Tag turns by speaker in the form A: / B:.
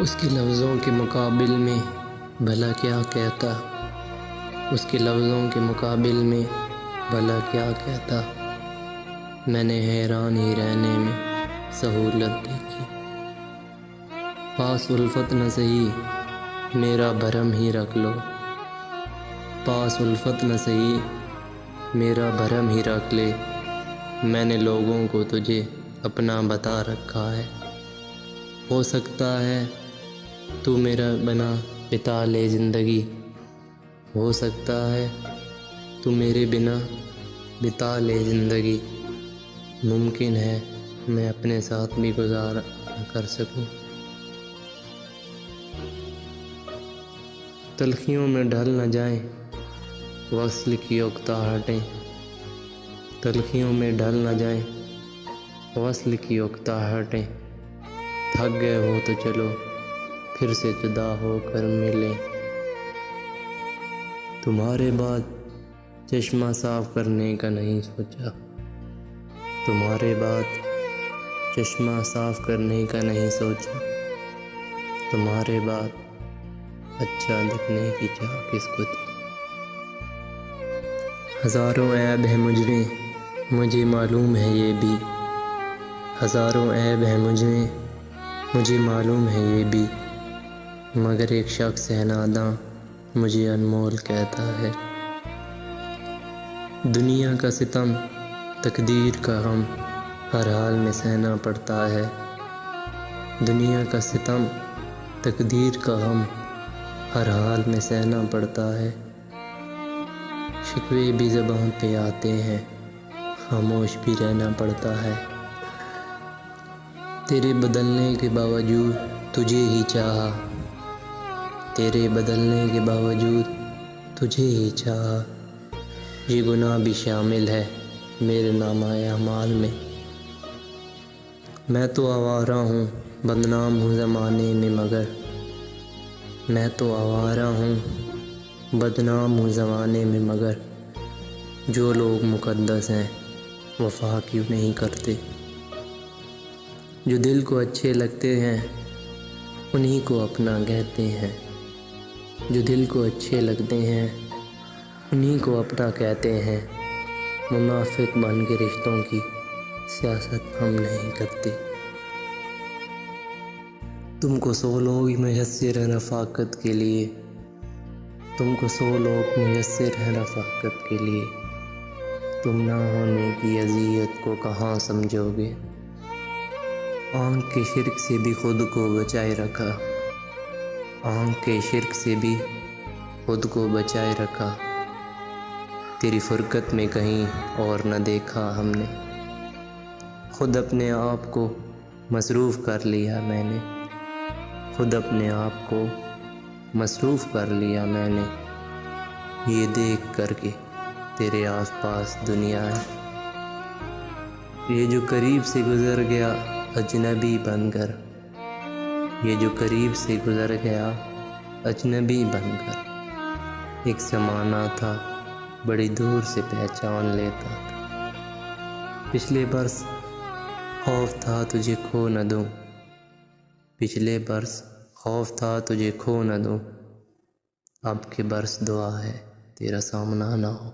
A: उसके लफ्ज़ों के मुकाबिल में भला क्या कहता, उसके लफ्ज़ों के मुकाबिल में भला क्या कहता। मैंने हैरान ही रहने में सहूलत देखी। पास उल्फत न सही मेरा भरम ही रख लो, पास उल्फत न सही मेरा भरम ही रख ले। मैंने लोगों को तुझे अपना बता रखा है। हो सकता है तू मेरा बना बिता ले ज़िंदगी, हो सकता है तू मेरे बिना बिता ले ज़िंदगी। मुमकिन है मैं अपने साथ भी गुज़ारा कर सकूं। तलखियों में ढल न जाएं वस्ल की उकताहटें, तलखियों में ढल न जाएं वस्ल की उकताहटें। थक गए हो तो चलो फिर से जुदा होकर मिलें। तुम्हारे बाद चश्मा साफ करने का नहीं सोचा, तुम्हारे बाद चश्मा साफ करने का नहीं सोचा। तुम्हारे बाद अच्छा दिखने की चाह किसको थी। हज़ारों ऐब है मुझमें मुझे मालूम है ये भी, हज़ारों ऐब है मुझमें मुझे मालूम है ये भी। मगर एक शख्स है नादां मुझे अनमोल कहता है। दुनिया का सितम तकदीर का गम हर हाल में सहना पड़ता है। दुनिया का सितम तकदीर का गम हर हाल में सहना पड़ता है। शिकवे भी ज़बान पे आते हैं, खामोश भी रहना पड़ता है। तेरे बदलने के बावजूद तुझे ही चाहा, तेरे बदलने के बावजूद तुझे ही चाहा। ये गुनाह भी शामिल है मेरे नामाए अमाल में। मैं तो आवारा हूँ बदनाम हूँ ज़माने में मगर, मैं तो आवारा हूँ बदनाम हूँ ज़माने में मगर। जो लोग मुक़द्दस हैं वफ़ा क्यों नहीं करते। जो दिल को अच्छे लगते हैं उन्हीं को अपना कहते हैं, जो दिल को अच्छे लगते हैं उन्हीं को अपना कहते हैं। मुनाफिक बन के रिश्तों की सियासत हम नहीं करते। तुमको 100 लोग मुयस्सर हैं रफ़ाकत के लिए, तुमको 100 लोग मुयस्सर हैं रफ़ाकत के लिए। तुम ना होने की अज़ियत को कहाँ समझोगे। आँख के शिर्क से भी खुद को बचाए रखा, आँख के शिर्क से भी खुद को बचाए रखा। तेरी फुरकत में कहीं और न देखा हमने। खुद अपने आप को मसरूफ़ कर लिया मैंने, खुद अपने आप को मसरूफ़ कर लिया मैंने। ये देख कर के तेरे आसपास दुनिया है। ये जो करीब से गुज़र गया अजनबी बनकर, ये जो करीब से गुज़र गया अजनबी बनकर। एक ज़माना था बड़ी दूर से पहचान लेता था। पिछले बरस खौफ था तुझे खो न दूँ, पिछले बरस खौफ था तुझे खो न दूँ। अब के बरस दुआ है तेरा सामना ना हो।